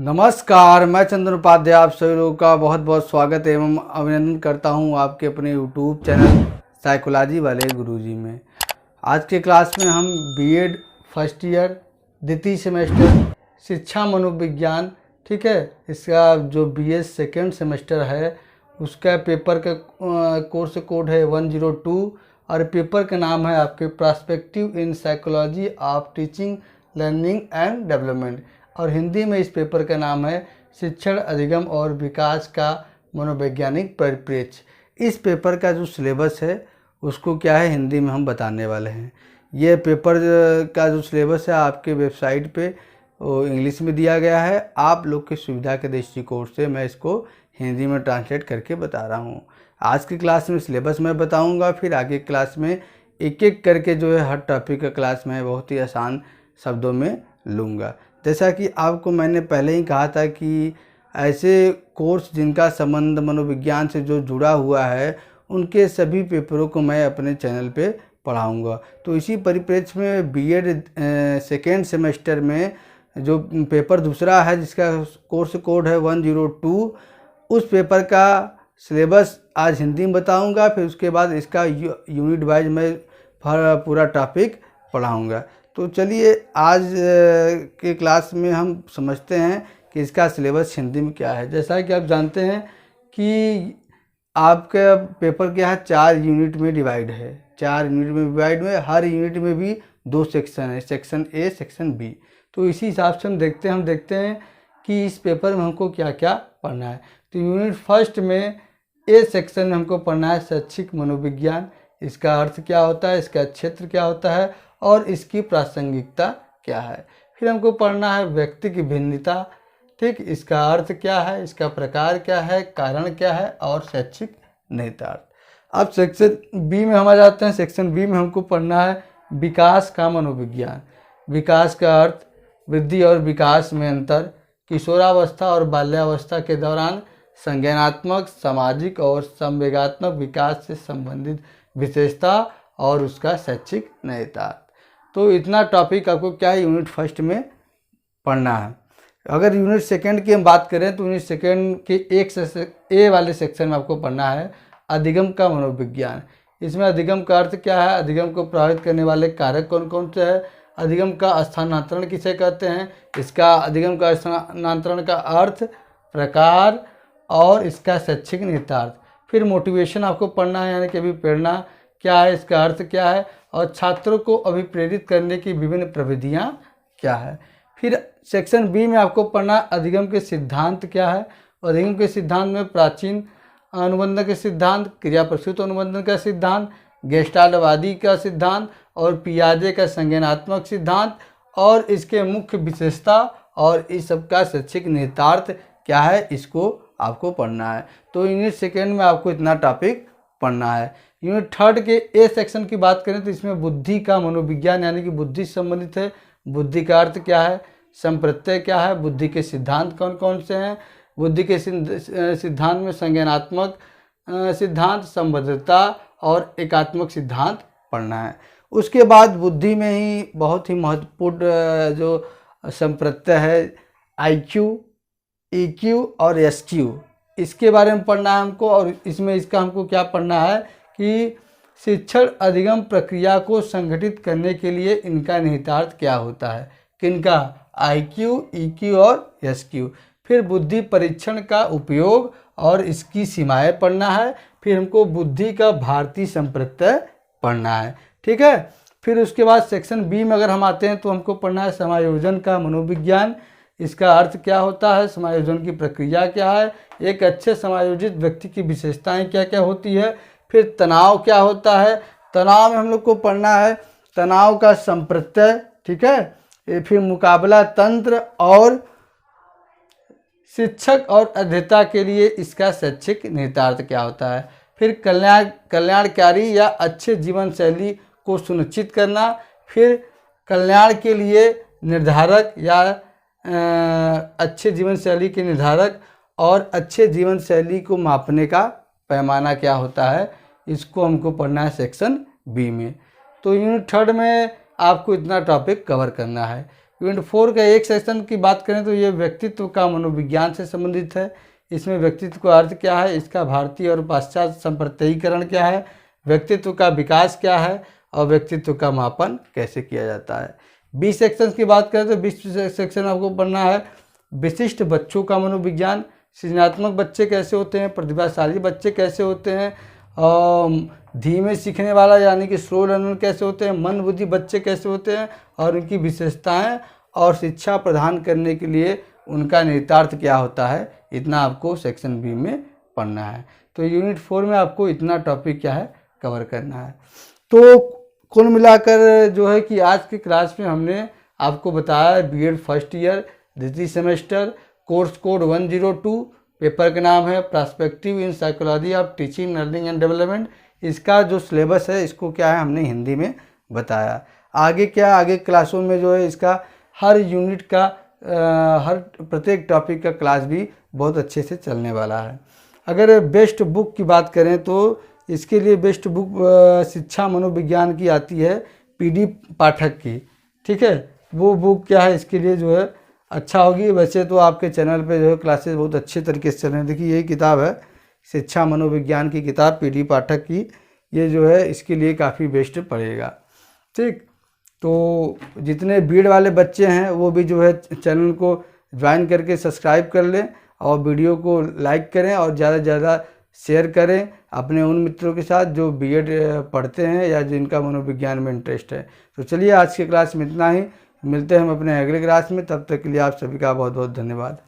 नमस्कार, मैं चंदन उपाध्याय आप सभी लोगों का बहुत बहुत स्वागत एवं अभिनंदन करता हूं आपके अपने यूट्यूब चैनल साइकोलॉजी वाले गुरुजी में। आज के क्लास में हम बीएड फर्स्ट ईयर द्वितीय सेमेस्टर शिक्षा मनोविज्ञान, ठीक है, इसका जो बीएस सेकेंड सेमेस्टर है उसका पेपर का कोर्स कोड है 102 और पेपर का नाम है आपके perspective in psychology of teaching learning and development और हिंदी में इस पेपर का नाम है शिक्षण अधिगम और विकास का मनोवैज्ञानिक परिप्रेक्ष्य। इस पेपर का जो सिलेबस है उसको क्या है हिंदी में हम बताने वाले हैं। ये पेपर का जो सिलेबस है आपके वेबसाइट पे वो इंग्लिश में दिया गया है। आप लोग की सुविधा के दृष्टिकोण से मैं इसको हिंदी में ट्रांसलेट करके बता रहा हूँ। आज की क्लास में सिलेबस मैं बताऊँगा, फिर आगे क्लास में एक एक करके जो है हर टॉपिक का क्लास में बहुत ही आसान शब्दों में लूँगा। जैसा कि आपको मैंने पहले ही कहा था कि ऐसे कोर्स जिनका संबंध मनोविज्ञान से जो जुड़ा हुआ है उनके सभी पेपरों को मैं अपने चैनल पे पढ़ाऊँगा। तो इसी परिप्रेक्ष्य में बीएड सेकेंड सेमेस्टर में जो पेपर दूसरा है जिसका कोर्स कोड है 102, उस पेपर का सिलेबस आज हिंदी में बताऊँगा। फिर उसके बाद इसका यूनिट वाइज मैं पूरा टॉपिक पढ़ाऊँगा। तो चलिए आज के क्लास में हम समझते हैं कि इसका सिलेबस हिंदी में क्या है। जैसा कि आप जानते हैं कि आपका पेपर क्या है 4 यूनिट में डिवाइड है। 4 यूनिट में डिवाइड में हर यूनिट में भी 2 सेक्शन है, सेक्शन ए सेक्शन बी। तो इसी हिसाब से हम देखते हैं कि इस पेपर में हमको क्या क्या पढ़ना है। तो यूनिट फर्स्ट में ए सेक्शन में हमको पढ़ना है शैक्षिक मनोविज्ञान। इसका अर्थ क्या होता है, इसका क्षेत्र क्या होता है और इसकी प्रासंगिकता क्या है। फिर हमको पढ़ना है व्यक्ति की भिन्नता, ठीक, इसका अर्थ क्या है, इसका प्रकार क्या है, कारण क्या है और शैक्षिक निहितार्थ। अब सेक्शन बी में हम आ जाते हैं। सेक्शन बी में हमको पढ़ना है विकास का मनोविज्ञान। विकास का अर्थ, वृद्धि और विकास में अंतर, किशोरावस्था और बाल्यावस्था के दौरान संज्ञानात्मक, सामाजिक और संवेगात्मक विकास से संबंधित विशेषता और उसका शैक्षिक निहितार्थ। तो इतना टॉपिक आपको क्या है यूनिट फर्स्ट में पढ़ना है। अगर यूनिट सेकंड की हम बात करें तो यूनिट सेकंड के ए वाले सेक्शन में आपको पढ़ना है अधिगम का मनोविज्ञान। इसमें अधिगम का अर्थ क्या है, अधिगम को प्रभावित करने वाले कारक कौन कौन से हैं, अधिगम का स्थानांतरण किसे कहते हैं, इसका अधिगम का स्थानांतरण का अर्थ, प्रकार और इसका शैक्षिक निहितार्थ। फिर मोटिवेशन आपको पढ़ना है, यानी कि अभी प्रेरणा क्या है, इसका अर्थ क्या है और छात्रों को अभिप्रेरित करने की विभिन्न प्रविधियां क्या है। फिर सेक्शन बी में आपको पढ़ना अधिगम के सिद्धांत क्या है। अधिगम के सिद्धांत में प्राचीन अनुबंधन के सिद्धांत, क्रिया प्रसूत अनुबंधन का सिद्धांत, गेस्टाल्टवादी का सिद्धांत और पियाजे का संज्ञानात्मक सिद्धांत और इसके मुख्य विशेषता और इस सब का शैक्षिक निहितार्थ क्या है, इसको आपको पढ़ना है। तो यूनिट सेकेंड में आपको इतना टॉपिक पढ़ना है। यूनिट थर्ड के ए सेक्शन की बात करें तो इसमें बुद्धि का मनोविज्ञान, यानी कि बुद्धि से संबंधित है। बुद्धि का अर्थ क्या है, संप्रत्यय क्या है, बुद्धि के सिद्धांत कौन कौन से हैं। बुद्धि के सिद्धांत में संज्ञानात्मक सिद्धांत, संबद्धता और एकात्मक सिद्धांत पढ़ना है। उसके बाद बुद्धि में ही बहुत ही महत्वपूर्ण जो संप्रत्यय है IQ, EQ और SQ, इसके बारे में पढ़ना है हमको। और इसमें इसका हमको क्या पढ़ना है कि शिक्षण अधिगम प्रक्रिया को संगठित करने के लिए इनका निहितार्थ क्या होता है, किनका, IQ, EQ और SQ। फिर बुद्धि परीक्षण का उपयोग और इसकी सीमाएं पढ़ना है। फिर हमको बुद्धि का भारतीय संप्रत्यय पढ़ना है, ठीक है। फिर उसके बाद सेक्शन बी में अगर हम आते हैं तो हमको पढ़ना है समायोजन का मनोविज्ञान। इसका अर्थ क्या होता है, समायोजन की प्रक्रिया क्या है, एक अच्छे समायोजित व्यक्ति की विशेषताएं क्या क्या होती है। फिर तनाव क्या होता है, तनाव में हम लोग को पढ़ना है तनाव का संप्रत्यय, ठीक है। फिर मुकाबला तंत्र और शिक्षक और अध्येता के लिए इसका शैक्षिक निहितार्थ क्या होता है। फिर कल्याणकारी या अच्छे जीवन शैली को सुनिश्चित करना। फिर कल्याण के लिए निर्धारक या अच्छे जीवन शैली के निर्धारक और अच्छे जीवन शैली को मापने का पैमाना क्या होता है, इसको हमको पढ़ना है सेक्शन बी में। तो यूनिट थर्ड में आपको इतना टॉपिक कवर करना है। यूनिट 4 का एक सेक्शन की बात करें तो ये व्यक्तित्व का मनोविज्ञान से संबंधित है। इसमें व्यक्तित्व का अर्थ क्या है, इसका भारतीय और पाश्चात्य संप्रत्ययीकरण क्या है, व्यक्तित्व का विकास क्या है और व्यक्तित्व का मापन कैसे किया जाता है। 20 सेक्शन की बात करें तो 20 सेक्शन आपको पढ़ना है विशिष्ट बच्चों का मनोविज्ञान, सृजनात्मक बच्चे कैसे होते हैं, प्रतिभाशाली बच्चे कैसे होते हैं, धीमे सीखने वाला यानी कि स्लो लर्नर कैसे होते हैं, मंद बुद्धि बच्चे कैसे होते हैं और उनकी विशेषताएं और शिक्षा प्रदान करने के लिए उनका निहितार्थ क्या होता है, इतना आपको सेक्शन बी में पढ़ना है। तो यूनिट 4 में आपको इतना टॉपिक क्या है कवर करना है। तो कुल मिलाकर जो है कि आज की क्लास में हमने आपको बताया बीएड फर्स्ट ईयर द्वितीय सेमेस्टर कोर्स कोड 102, पेपर का नाम है perspective in psychology of teaching learning and development. इसका जो सिलेबस है इसको क्या है हमने हिंदी में बताया। आगे क्या, आगे क्लासों में जो है इसका हर यूनिट का हर प्रत्येक टॉपिक का क्लास भी बहुत अच्छे से चलने वाला है। अगर बेस्ट बुक की बात करें तो इसके लिए बेस्ट बुक शिक्षा मनोविज्ञान की आती है पीडी पाठक की, ठीक है। वो बुक क्या है इसके लिए जो है अच्छा होगी। वैसे तो आपके चैनल पे जो है क्लासेस बहुत अच्छे तरीके से चल रहे हैं। देखिए यही किताब है शिक्षा मनोविज्ञान की किताब पीडी पाठक की, ये जो है इसके लिए काफ़ी बेस्ट पड़ेगा, ठीक। तो जितने बीएड वाले बच्चे हैं वो भी जो है चैनल को ज्वाइन करके सब्सक्राइब कर लें और वीडियो को लाइक करें और ज़्यादा से ज़्यादा शेयर करें अपने उन मित्रों के साथ जो बीएड पढ़ते हैं या जिनका मनोविज्ञान में इंटरेस्ट है। तो चलिए आज के क्लास में इतना ही, मिलते हैं हम अपने अगले क्लास में, तब तक के लिए आप सभी का बहुत बहुत धन्यवाद।